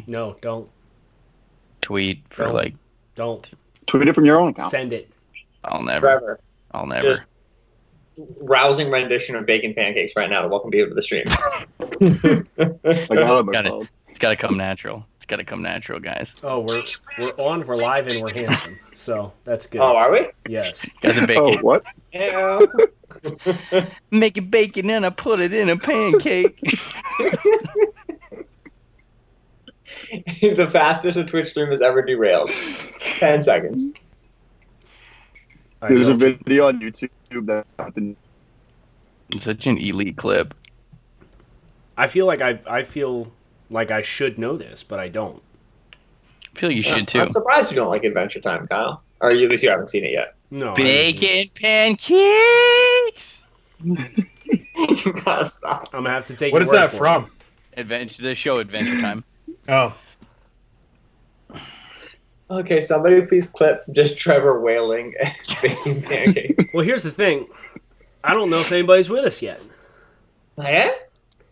No, don't. tweet for Don't. like? Don't. Tweet it from your own account. Send it. I'll never. Trevor, I'll never. just rousing rendition of bacon pancakes right now to welcome people to the stream. Like I love my Got it. phone. It's got to come natural. It's got to come natural, guys. Oh, we're on, we're live, and we're handsome. So that's good. Oh, are we? Yes. Got the Oh, bacon. what? Ew. Make it bacon and I put it in a pancake. The fastest a Twitch stream has ever derailed. 10 seconds. There's a video on YouTube that It's such an elite clip. I feel like I should know this, but I don't. I feel you should too. I'm surprised you don't like Adventure Time, Kyle. Or at least you haven't seen it yet. No. Bacon pancakes. You gotta stop. I'm gonna have to take. What your is word that for from? Adventure. The show Adventure Time. Oh, Okay, somebody please clip just Trevor wailing and baking pancakes. it. Well, here's the thing. I don't know if anybody's with us yet. Yeah?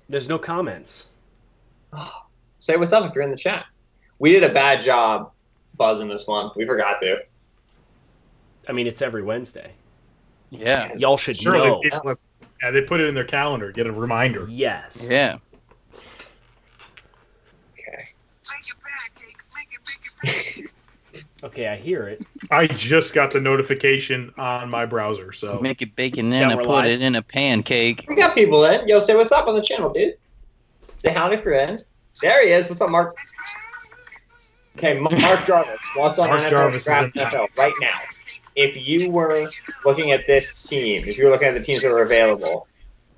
There's no comments. Say what's up if you're in the chat. We did a bad job buzzing this one. We forgot to. I mean, it's every Wednesday. Yeah. Y'all should surely know. people they put it in their calendar, get a reminder. Yes. Yeah. Okay. Okay, I hear it. I just got the notification on my browser, so Make it bacon and I we're put live. it in a pancake. We got people in. Yo, say what's up on the channel, dude. Say howdy, friends. There he is. What's up, Mark? Okay, Mark Jarvis. What's on Mark NFL Jarvis is Draft in. NFL right now? If you were looking at this team, if you were looking at the teams that were available,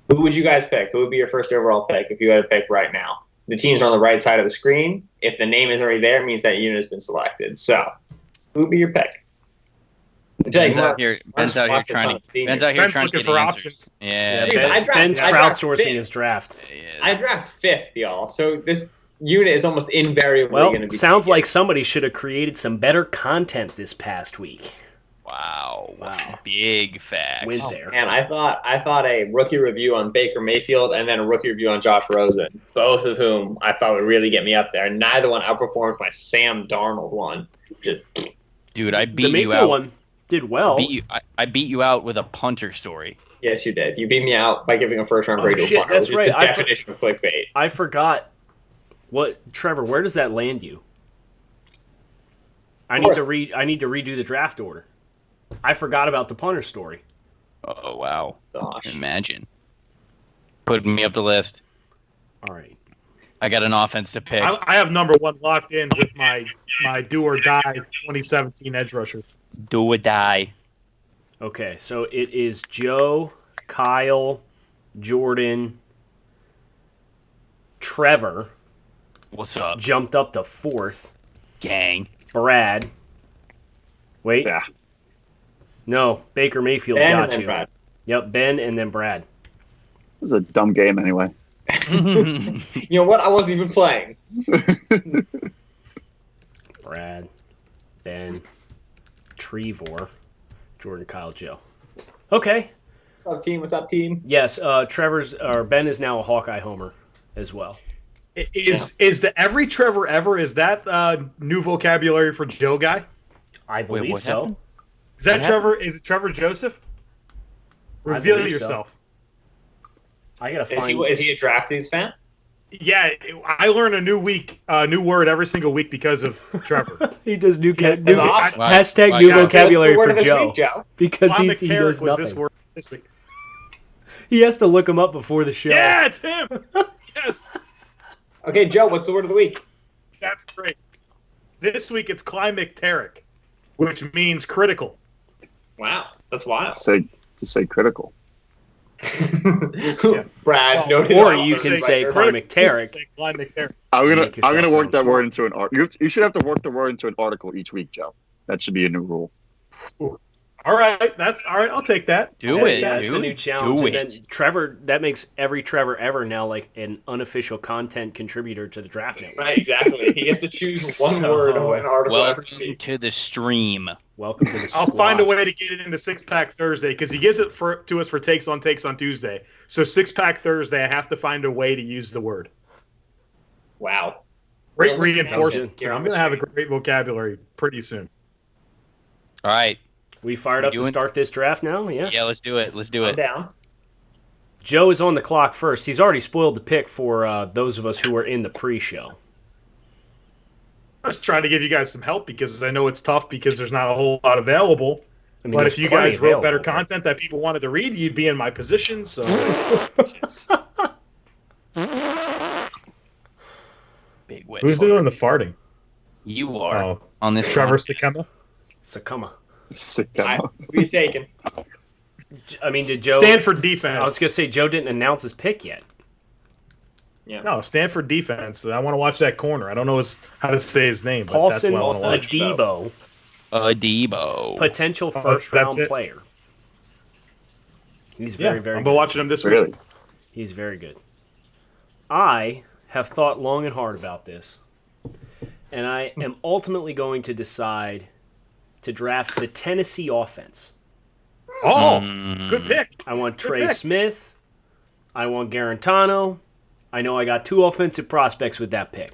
who would you guys pick? Who would be your first overall pick if you had to pick right now? The teams are on the right side of the screen. If the name is already there, it means that unit has been selected. So, who would be your pick? I feel like Ben's out Mark- here. Mark's Ben's out here lost a trying ton of to. seniors. Ben's out here Ben's trying to looking get for answers. options. Yeah. Dude, I draft- Ben's I draft crowdsourcing fifth. his draft. I draft fifth, y'all. So this unit is almost invariably Well, going to be. sounds like somebody should have created some better content this past week. Wow. Wow. Big facts. Wins there. And I thought a rookie review on Baker Mayfield and then a rookie review on Josh Rosen, both of whom I thought would really get me up there. Neither one outperformed my Sam Darnold one. Just Dude, I The beat you Mayfield out. one did well. I beat you out with a punter story. yes, you did. You beat me out by giving a first round Oh, grade to a shit, punter, that's which right. is the I definition of clickbait. I forgot. What, Trevor? Where does that land you? I need to redo the draft order. I forgot about the punter story. Oh wow. Gosh. Imagine. Putting me up the list. All right. I got an offense to pick. I have number one locked in with my do or die 2017 edge rushers. Do or die. Okay, so it is Joe, Kyle, Jordan, Trevor What's up, jumped up to fourth. gang? Brad. Wait. Yeah. No, Baker Mayfield Ben got and then you. Brad. Yep, Ben and then Brad. This is a dumb game anyway. You know what? I wasn't even playing. Brad, Ben, Trevor, Jordan, Kyle, Joe. Okay. What's up, team? What's up, team? Yes, Ben is now a Hawkeye homer as well. Is the every Trevor ever, is that new vocabulary for Joe guy? I believe what so. happened? Is that What Trevor? Is it Trevor Joseph? I Reveal believe so. yourself. I gotta Is find. he a DraftKings fan? Yeah, I learn a new word every single week because of Trevor. He does new That's awesome. hashtag Why- new why- vocabulary What's for the word of this Joe week, Joe? because On he the carrot does was nothing. this word this week. He has to look him up before the show. Yeah, it's him. Yes, Okay, Joe, what's the word of the week? that's great. This week it's climacteric, which means critical. Wow, that's wild. Just say critical. Brad, Well, noted or author, you can right say there. climacteric. Say climacteric. I'm gonna Make yourself work sound that smart. word into an article. You should have to work the word into an article each week, Joe. That should be a new rule. All right, that's all right. I'll take that. Do it. Yeah, it's do a new it. challenge. Do And then it. Trevor, that makes every Trevor ever now like an unofficial content contributor to the Draft Network. Right, exactly. He gets to choose one So- word of an article every Welcome week. to the stream. Welcome to the I'll squad. find a way to get it into Six Pack Thursday because he gives it to us for takes on Tuesday. So Six Pack Thursday, I have to find a way to use the word. Wow. Great Don't reinforcement. here I'm on going the to have a street. great vocabulary pretty soon. All right. We fired We up to doing- start this draft now? Yeah. Yeah, let's do it. Let's do I'm it. down. Joe is on the clock first. He's already spoiled the pick for those of us who were in the pre-show. I was trying to give you guys some help because I know it's tough because there's not a whole lot available. I mean, But there's if you plenty guys wrote better available, but- content that people wanted to read, you'd be in my position. So Big win. who's doing the farting? You are Oh, on this Trevor podcast. Sakema. Sakuma. Sick All right, demo. who you taking? I mean, did Joe... Stanford I defense. was going to say, Joe didn't announce his pick yet. Yeah. No, Stanford defense. I want to watch that corner. I don't know how to say his name, but Paulson that's what I want to watch. Adebo, Debo. potential that's first-round it? player. He's Yeah, very, very I'm good. watching him this week. Really? He's very good. I have thought long and hard about this, and I am ultimately going to decide to draft the Tennessee offense. Oh, Mm. good pick. I want Good Trey pick. Smith. I want Garantano. I know I got 2 offensive prospects with that pick.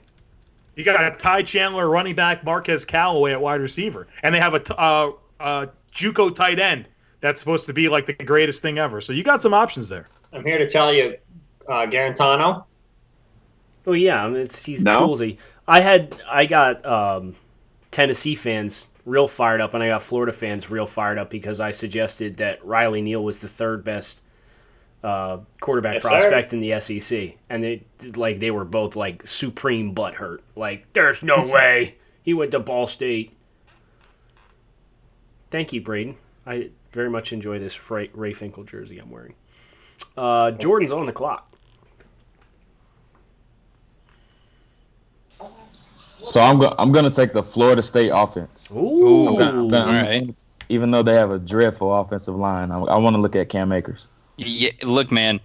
You got Ty Chandler, running back, Marquez Callaway at wide receiver, and they have a JUCO tight end that's supposed to be like the greatest thing ever. So you got some options there. I'm here to tell you, Garantano. Oh yeah, I mean, he's No? coolsy. I got Tennessee fans real fired up, and I got Florida fans real fired up because I suggested that Riley Neal was the 3rd best quarterback Yes, sir. prospect in the SEC, and they were both like supreme butthurt. Like, there's no way he went to Ball State. Thank you, Braden. I very much enjoy this Ray Finkel jersey I'm wearing. Jordan's on the clock. So I'm gonna take the Florida State offense. Ooh, I'm gonna- All right. Even though they have a dreadful offensive line, I want to look at Cam Akers. Yeah, look, man,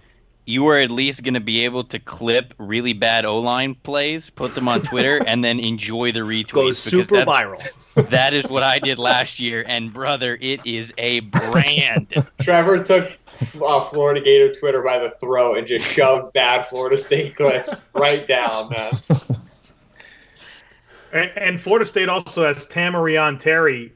you are at least going to be able to clip really bad O-line plays, put them on Twitter, and then enjoy the retweets. goes because super that's- viral. That is what I did last year, and brother, it is a brand. Trevor took Florida Gator Twitter by the throat and just shoved bad Florida State clips right down, man. And Florida State also has Tamarion Terry,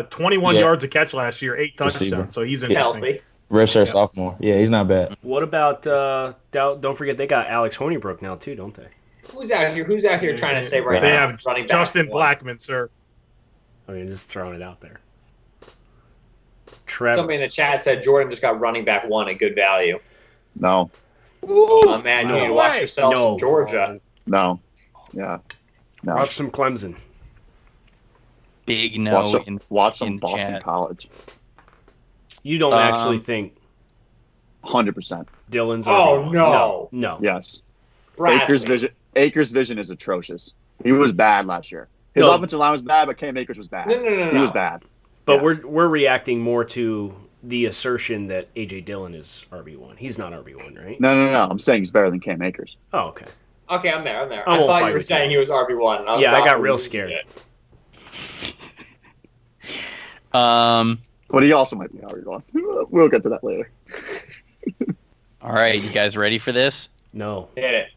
21 Yeah. yards a catch last year, 8 Receiver. touchdowns. So he's interesting. Healthy. Redshirt sophomore. Yeah, he's not bad. What about? Don't forget they got Alex Honeybrook now too, don't they? Who's out here trying to say right They now? have running back Justin one? Blackman, sir. I mean, just throwing it out there. Trevor. Somebody in the chat said Jordan just got running back 1 at good value. No. Oh man, you No need to watch way. yourself No. in Georgia. No. Yeah. No. Watch some Clemson. Big no watch some, in, watch some in the Boston chat. College. You don't actually think 100%. Dylan's? Oh, RB1. no. no. Yes. Bradley. Akers' vision is atrocious. He was bad last year. His No. offensive line was bad, but Cam Akers was bad. No. He was bad. But Yeah. we're reacting more to the assertion that AJ Dillon is RB1. He's not RB1, right? No. I'm saying he's better than Cam Akers. Oh, okay. Okay, I'm there. I I won't thought fight you were with saying you. he was RB1. Yeah, I got real scared. But he also might be RB1. We'll get to that later. All right, you guys ready for this? No. Hit it.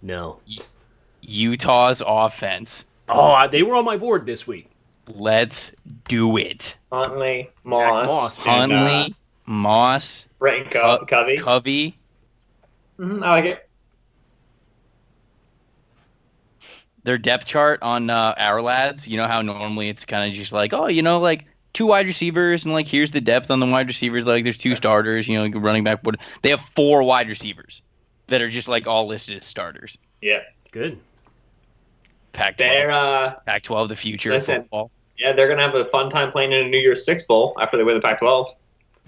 No. Utah's offense. Oh, they were on my board this week. Let's do it. Huntley, Zach Moss, Moss, man. and, Huntley, Moss, Brenton Covey. Covey. I like it. Their depth chart on our lads, you know how normally it's kind of just like, oh, like 2 wide receivers and like here's the depth on the wide receivers. Like there's 2 starters, running back. They have 4 wide receivers that are just like all listed as starters. Yeah. Good. Pac-12, They're Pac-12, the future Listen. football. they're gonna have a fun time playing in a New Year's Six bowl after they win the Pac-12. Well,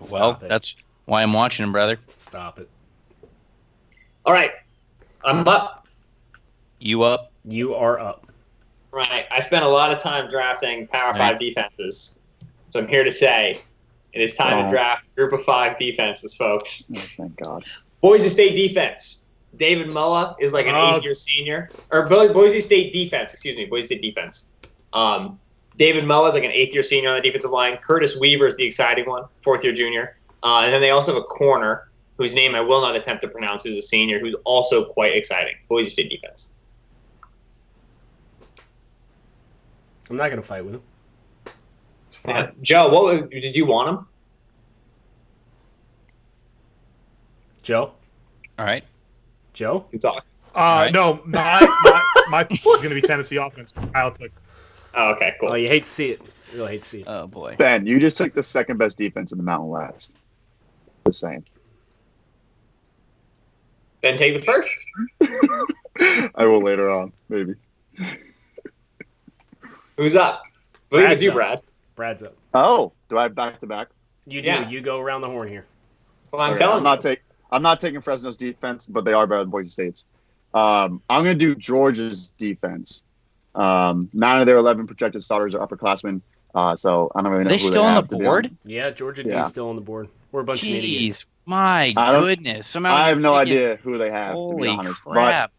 Stop it. that's why I'm watching them, brother. Stop it. All right, I'm up. You up? You are up. Right, I spent a lot of time drafting Power Right. 5 defenses, so I'm here to say it is time to draft Group of 5 defenses, folks. Oh, thank God. Boise State defense. David Mullah is like an 8th-year senior, or Boise State defense. Excuse me, Boise State defense. David Mullah is like an 8th-year senior on the defensive line. Curtis Weaver is the exciting one, 4th-year junior. And then they also have a corner whose name I will not attempt to pronounce, who's a senior, who's also quite exciting. Boise State defense. I'm not gonna fight with him. Yeah. Joe, did you want him? Joe. All right. Joe. You talk. Uh, no, my pick is going to be Tennessee offense. Kyle took. Oh, okay, cool. Oh, you hate to see it. You really hate to see it. Oh boy. Ben, you just took the second best defense in the Mountain West. Just saying. Then take the first. I will later on, maybe. Who's up? I believe it's you, up. Brad. Brad's up. Oh, do I have back to back? You do. Yeah. You go around the horn here. Well, I'm Okay, telling you. I'm not taking Fresno's defense, but they are better than Boise State's. I'm going to do Georgia's defense. 9 of their 11 projected starters are upperclassmen, so I don't really know. Are they who still they on have, the to be board? honest. Yeah, Georgia Yeah. D's still on the board. We're a bunch of idiots. Jeez, my I don't- goodness! Somehow I have no I'm thinking- idea who they have, to be Holy honest. crap!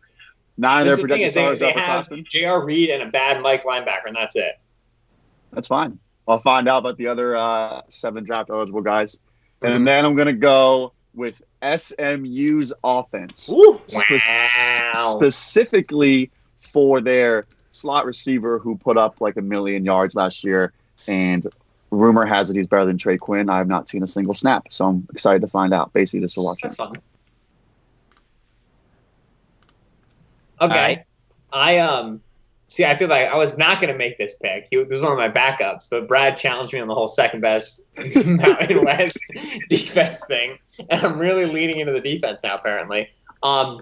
But 9 of This their is the thing projected is starters they are have upperclassmen. J.R. Reed and a bad Mike linebacker, and that's it. That's fine. I'll find out about the other 7 draft eligible guys. Mhm. And then I'm going to go with SMU's offense. Ooh. Wow. Specifically for their slot receiver who put up like 1 million yards last year. And rumor has it he's better than Trey Quinn. I have not seen a single snap. So I'm excited to find out, basically just to watch That's it. fun. Okay. I see. I feel like I was not going to make this pick. This was one of my backups, but Brad challenged me on the whole second best Mountain West defense thing, and I'm really leaning into the defense now. Apparently, I'm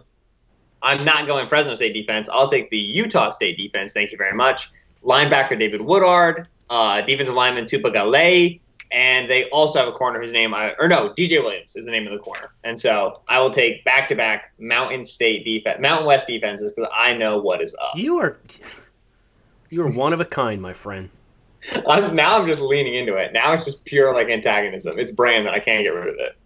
not going Fresno State defense. I'll take the Utah State defense. Thank you very much. Linebacker David Woodard, defensive lineman Tupa Gale, and they also have a corner whose name DJ Williams is the name of the corner. And so I will take back-to-back Mountain West defenses because I know what is up. You are one of a kind, my friend. I'm just leaning into it. Now it's just pure like antagonism. It's brand that I can't get rid of it.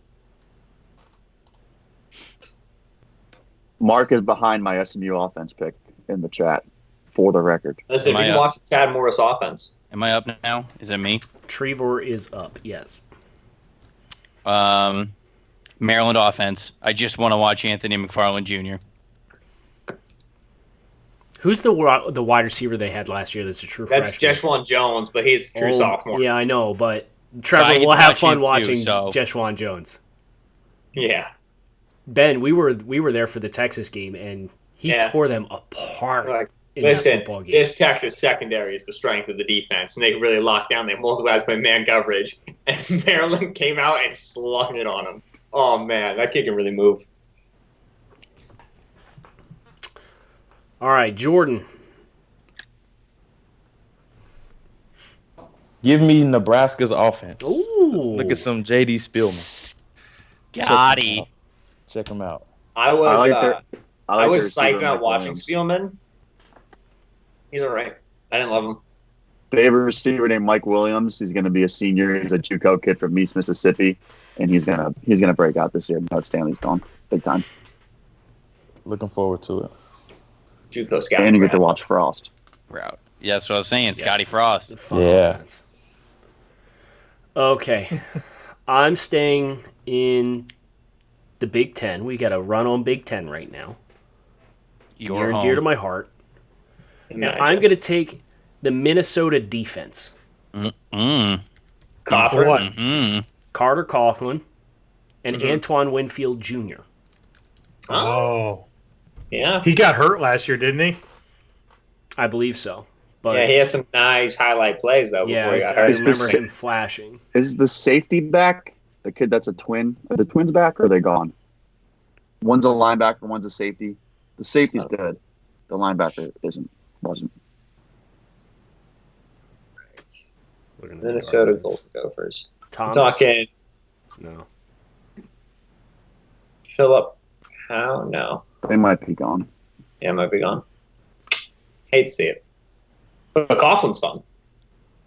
Mark is behind my SMU offense pick in the chat, for the record. Listen, Am if you I can up? watch the Chad Morris offense. Am I up now? Is that me? Trevor is up. Yes. Maryland offense. I just want to watch Anthony McFarland Jr. Who's the wide receiver they had last year? That's a true That's freshman. Jeshwan Jones, but he's a true sophomore. Yeah, I know, but But I Trevor get will to have watch fun him too, watching so- Jeshwan Jones. Yeah. Ben, we were there for the Texas game, and he Yeah. tore them apart. Like, in that listen, football game. this Texas secondary is the strength of the defense, and they really locked down. They multiple guys play man coverage, and Maryland came out and slung it on them. Oh man, that kid can really move. All right, Jordan. Give me Nebraska's offense. Ooh. Look at some JD Spielman. Gotti. Check him out. I was I was their receiver, psyched about Mike watching Williams. Spielman. He's all right. I didn't love him. They have a receiver named Mike Williams. He's going to be a senior. He's a JUCO kid from East Mississippi, and he's gonna break out this year. Now Stanley's gone big time, Looking forward to it. JUCO scout. and you get to watch Frost. Route. Yeah, that's what I was saying. Yes. Scotty Frost. Fun Yeah. offense. Okay. I'm staying in the Big Ten. We got a run on Big Ten right now. Your Near and home. dear to my heart. And I'm going to take the Minnesota defense. Mm. Coughlin. What? Mm. Carter Coughlin and Mhm. Antoine Winfield Jr. Oh, Yeah. he got hurt last year, didn't he? I believe so. But Yeah, he had some nice highlight plays though yeah, before he got I hurt. Is remember this- him flashing. Is the safety back the kid that's a twin? Are the twins back or are they gone? One's a linebacker, one's a safety. The safety's good. The linebacker wasn't. Looking at the Minnesota arguments. Gophers. Thomas? Talking No. Philip. How? No. They might be gone. Yeah, might be gone. Hate to see it. But Coughlin's fun.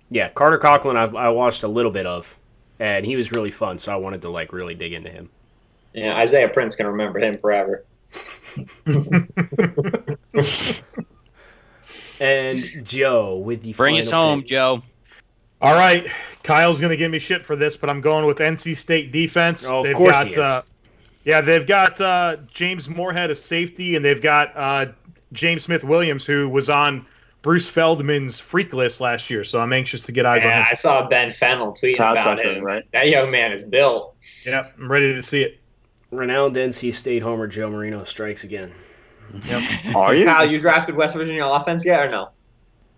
Yeah, Carter Coughlin I watched a little bit of, and he was really fun, so I wanted to really dig into him. Yeah, Isaiah Prince can remember him forever. And Joe with the Bring us final home, pick. Joe. All right, Kyle's going to give me shit for this, but I'm going with NC State defense. Oh, of course he is. They've got James Moorhead as safety, and they've got James Smith Williams, who was on Bruce Feldman's freak list last year, so I'm anxious to get eyes on Yeah, him. I saw Ben Fennell tweeting Pass about rusher, him. right? That young man is built. Yeah, I'm ready to see it. Renowned NC State homer Joe Marino strikes again. Are you? Kyle, you drafted West Virginia offense yet or no?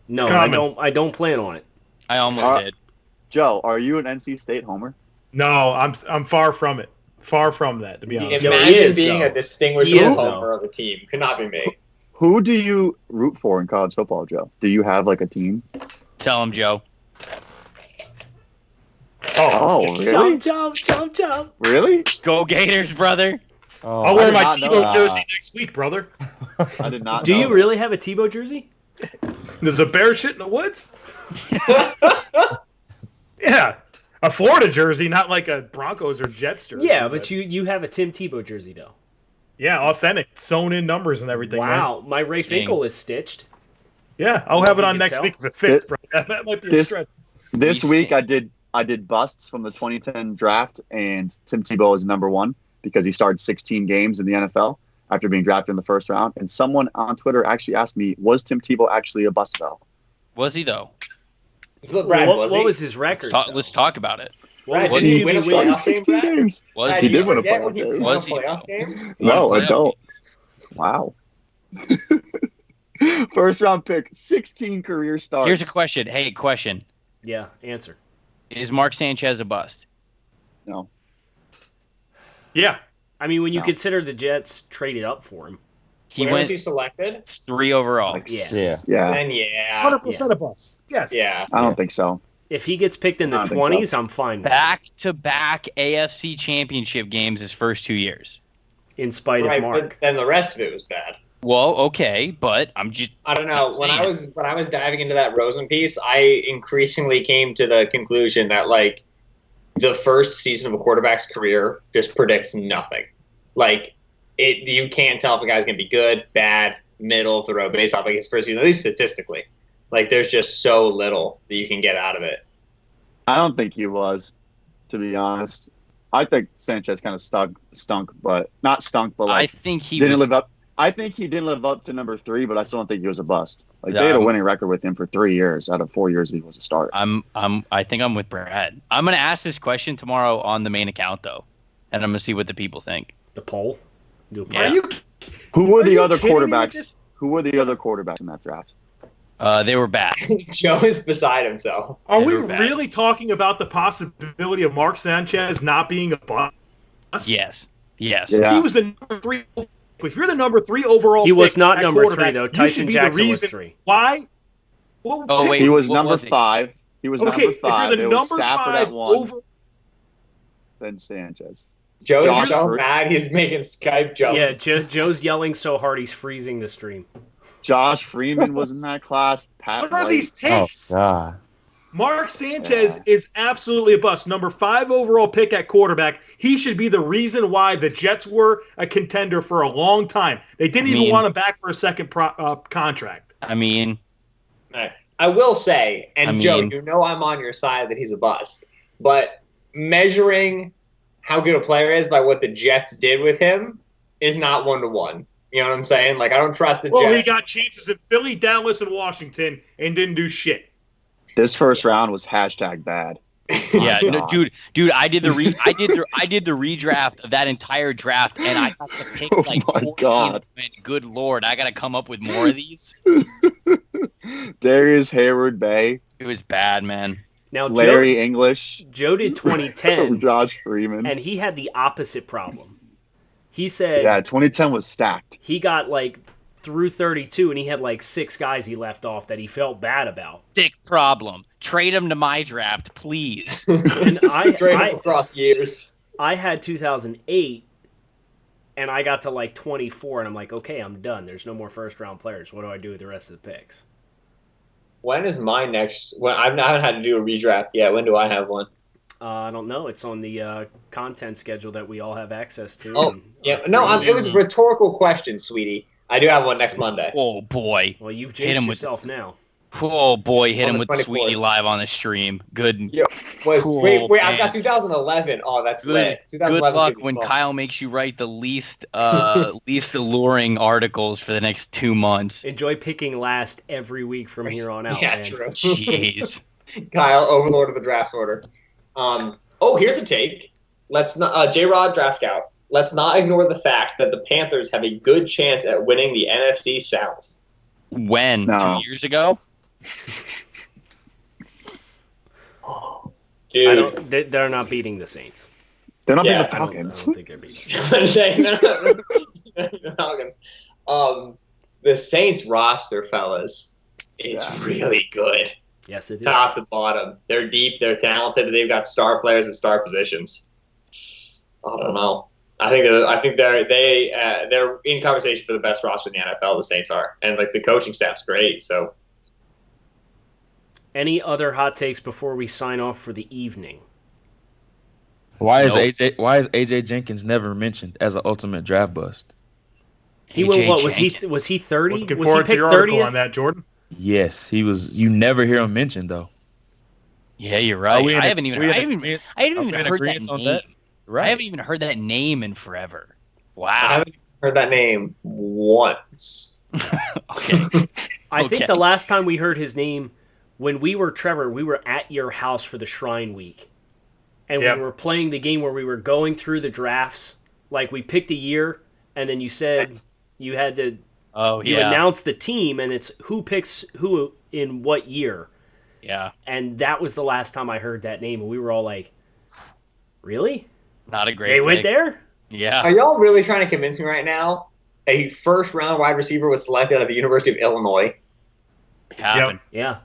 No, coming. I don't plan on it. I almost did. Joe, are you an NC State homer? No, I'm far from it. Far from that, to be honest. Yo, he Imagine is, being though. a distinguishable He is, homer of a team. Could not be me. Who do you root for in college football, Joe? Do you have like a team? Tell him, Joe. Oh, really? Jump. Really? Go Gators, brother. Oh, I'll wear did my not know Tebow that. jersey next week, brother. I did not. Do know you that. really have a Tebow jersey? There's a bear shit in the woods? Yeah. A Florida jersey, not like a Broncos or Jets jersey. Yeah, but you have a Tim Tebow jersey though. Yeah, authentic. Sewn in numbers and everything, man. Wow, my Ray Finkel is stitched. Yeah, I'll have it You on can next tell. week if it fits, bro. That might be a This- stretch. This We week stink. I did busts from the 2010 draft, and Tim Tebow is number one because he started 16 games in the NFL after being drafted in the first round. And someone on Twitter actually asked me, "Was Tim Tebow actually a bust though?" Was he though? Brad, what was he? was his record? Let's talk about it. What was Brad, his did he win a QB playoff win? game, 16 Brad? games. Was Brad, he do did you win a forget playoff when he game. won a Was he? playoff game? No, One I playoff don't. Wow. First round pick, 16 career starts. Here's a question. Hey, question. Yeah, answer. Is Mark Sanchez a bust? No. Yeah. I mean, when you No. consider the Jets traded up for him. He Where was went he selected? 3 overall. Like, Yeah. Yeah. Then yeah. 100% a bus. Yes. Yeah. I don't think so. If he gets picked in the I don't think so. 20s, I'm fine with it, Back-to-back AFC championship games his first 2 years. in spite Right, of but Mark. then the rest of it was bad. Well, okay, but I'm just I don't know. I'm When I saying. was diving into that Rosen piece, I increasingly came to the conclusion that like the first season of a quarterback's career just predicts nothing. Like you can't tell if a guy's gonna be good, bad, middle of the road based off like his first season, at least statistically. Like there's just so little that you can get out of it. I don't think he was, to be honest. I think Sanchez kind of stunk, but not stunk, but I like think he didn't was live up. I think he didn't live up to number 3, but I still don't think he was a bust. Like they had a winning record with him for 3 years out of 4 years he was a start. I think I'm with Brad. I'm gonna ask this question tomorrow on the main account though, and I'm gonna see what the people think. The poll. Do a poll. Yeah. Are you Who were Are the you other kidding me with quarterbacks? this? Who were the other quarterbacks in that draft? They were bad. Joe is beside himself. Are They we were bad. really talking about the possibility of Mark Sanchez not being a bust? Yes. Yes. Yeah. He was the number 3. If you're the number 3 overall, He was pick not at number 3, quarterback, though. you should Tyson be the Jackson was reason 3. Why? Well, Oh, wait. He was what number was he? 5. He was Okay, number if 5. you're the It was number Stafford 5 at 1, over, then Sanchez. Joe's Josh so Fre- mad he's making Skype jump. Yeah, Joe's yelling so hard he's freezing the stream. Josh Freeman was in that class. Pat what are White. these Oh takes? God. Mark Sanchez is absolutely a bust. Number 5 overall pick at quarterback. He should be the reason why the Jets were a contender for a long time. They didn't even want him back for a second contract. I mean, I will say, and I Joe, mean- you know I'm on your side that he's a bust, but measuring how good a player is by what the Jets did with him is not 1-to-1. You know what I'm saying? Like, I don't trust the Well, he Jets. got chances in Philly, Dallas, and Washington and didn't do shit. This first round was #bad. yeah, My no, God. dude, I did the redraft of that entire draft, and I got to pick Oh like my 14. God. And good lord, I got to come up with more of these. Darius Hayward Bay, It was bad, man. Now, Larry English, Joe did 2010, Josh Freeman. and he had the opposite problem. He said Yeah, 2010 was stacked. he got like through 32, and he had like 6 guys he left off that he felt bad about. Sick problem. Trade him to my draft, please. And Straight up across years. I had 2008, and I got to like 24, and I'm like, okay, I'm done. There's no more first-round players. What do I do with the rest of the picks? When is my next? When I haven't had to do a redraft yet. When do I have one? I don't know. It's on the content schedule that we all have access to. Oh, and yeah. are No, free. it was a rhetorical question, sweetie. I do have one next Monday. Oh boy. Well, you've Hit jinxed him with yourself this. now. Oh boy, hit On him the with Sweetie 24th. live on the stream. Good. Yo, Cool, wait, I've man. got 2011. Oh, that's Good. lit. Good 2011 's luck gonna be when fun. Kyle makes you write the least alluring articles for the next 2 months. Enjoy picking last every week from here on out, Yeah, man. true. Jeez. Kyle, overlord of the draft order. Here's a take. Let's not J-Rod draft scout. Let's not ignore the fact that the Panthers have a good chance at winning the NFC South. When? No. 2 years ago? Dude, They're not beating the Saints. They're not Yeah, being the I don't Falcons. think they're beating. I'm saying the Falcons. The Saints roster, fellas, it's really good. Yes, it is. Top to bottom, they're deep, they're talented, they've got star players at star positions. I don't know. I think they're in conversation for the best roster in the NFL. The Saints are, and like the coaching staff's great. So, Any other hot takes before we sign off for the evening? Why is Nope. AJ Jenkins never mentioned as an ultimate draft bust? He went. AJ What was Jenkins. he? Was he 30? Looking Was he forward to picked your article 30th? on that, Jordan. Yes, he was. You never hear him mentioned though. Yeah, you're right. we in I a- haven't even we in I haven't agreement? I haven't Are we even in heard that agreement on name. that? Right. I haven't even heard that name in forever. I Wow. haven't heard that name once. Okay. I think Okay. the last time we heard his name, when we were Trevor, we were at your house for the Shrine Week, and Yep. we were playing the game where we were going through the drafts. Like we picked a year, and then you said you had to. Oh You yeah. announce the team, and it's who picks who in what year. Yeah. And that was the last time I heard that name, and we were all like, "Really? Not a great They went pick. there?" Yeah. Are y'all really trying to convince me right now? A first round wide receiver was selected at the University of Illinois. Happened. Yeah.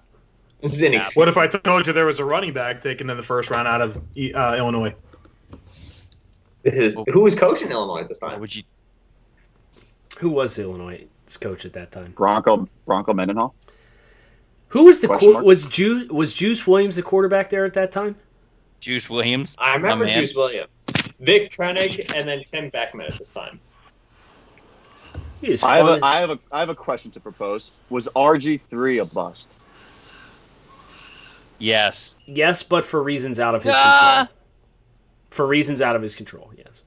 This is an What if I told you there was a running back taken in the first round out of Illinois? Who was coaching Illinois at this Why time? would you Who was Illinois' coach at that time? Bronco Mendenhall. Who was the Question mark? was Juice Williams the quarterback there at that time? Juice Williams? I remember My man. Juice Williams, Vic Trenig, and then Tim Beckman at this time. He was I fun have a question to propose. Was RG3 a bust? Yes. Yes, but for reasons out of his Ah! control. For reasons out of his control, yes.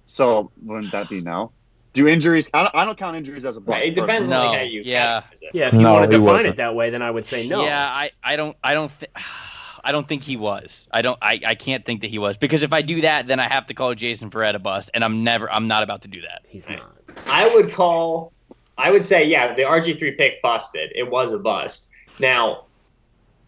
So wouldn't that be no? Do injuries? I don't count injuries as a bust. Right, it depends No, on how you yeah. categorize it. Yeah, if you No, want to he define wasn't. it that way, then I would say no. Yeah, I don't think he was. I can't think that he was, because if I do that, then I have to call Jason Verrett a bust, and I'm not about to do that. He's not. I would say, yeah, the RG3 pick busted. It was a bust. Now,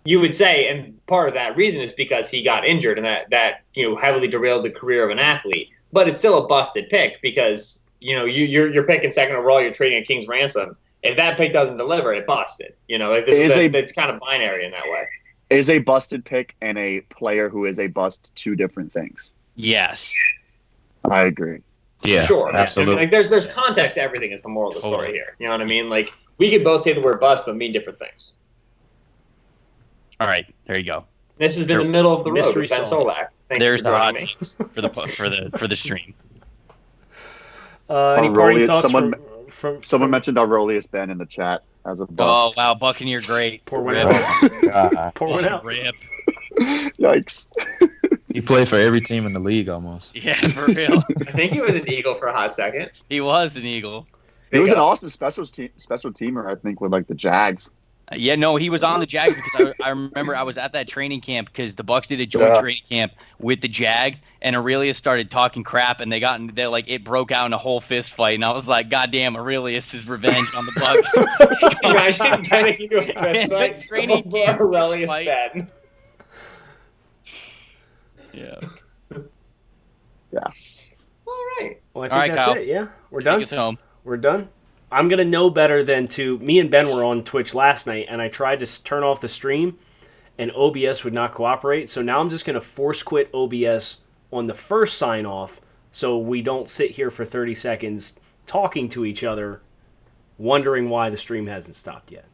you would say, and part of that reason is because he got injured, and that heavily derailed the career of an athlete. But it's still a busted pick because you're picking second overall. You're trading a king's ransom. If that pick doesn't deliver, it busted. It's kind of binary in that way. Is a busted pick and a player who is a bust two different things? Yes. I agree. Yeah, Sure. yes. absolutely. I mean, there's context to everything is the moral of the story here. You know what I mean? Like, we could both say the word bust, but mean different things. All right, there you go. This has been the middle of the road Mystery with Ben solved. Solak. Thank There's you the for hot joining me. takes for the stream. Any parting Aurelius- thoughts someone- from Someone mentioned Aurelius Ben in the chat as a Oh bust. wow, Buccaneer great. Pour one Rip. out. God. Pour one out. Rip. Yikes! He played for every team in the league almost. Yeah, for real. I think he was an Eagle for a hot second. He was an Eagle. He was Big an up. awesome special teamer, I think, with like the Jags. Yeah, no, he was on the Jags because I remember I was at that training camp because the Bucks did a joint Yeah. training camp with the Jags, and Aurelius started talking crap, and it broke out in a whole fist fight, and I was like, God damn, Aurelius' revenge on the Bucks. Imagine getting into a fist fight Training over camp Aurelius fight. Ben. Yeah. All right. Well, I think All right, that's Kyle. it. Yeah, we're Take done. us home. We're done. I'm going to know better than to... Me and Ben were on Twitch last night, and I tried to turn off the stream, and OBS would not cooperate. So now I'm just going to force quit OBS on the first sign-off so we don't sit here for 30 seconds talking to each other, wondering why the stream hasn't stopped yet.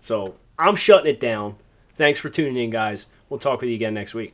So I'm shutting it down. Thanks for tuning in, guys. We'll talk with you again next week.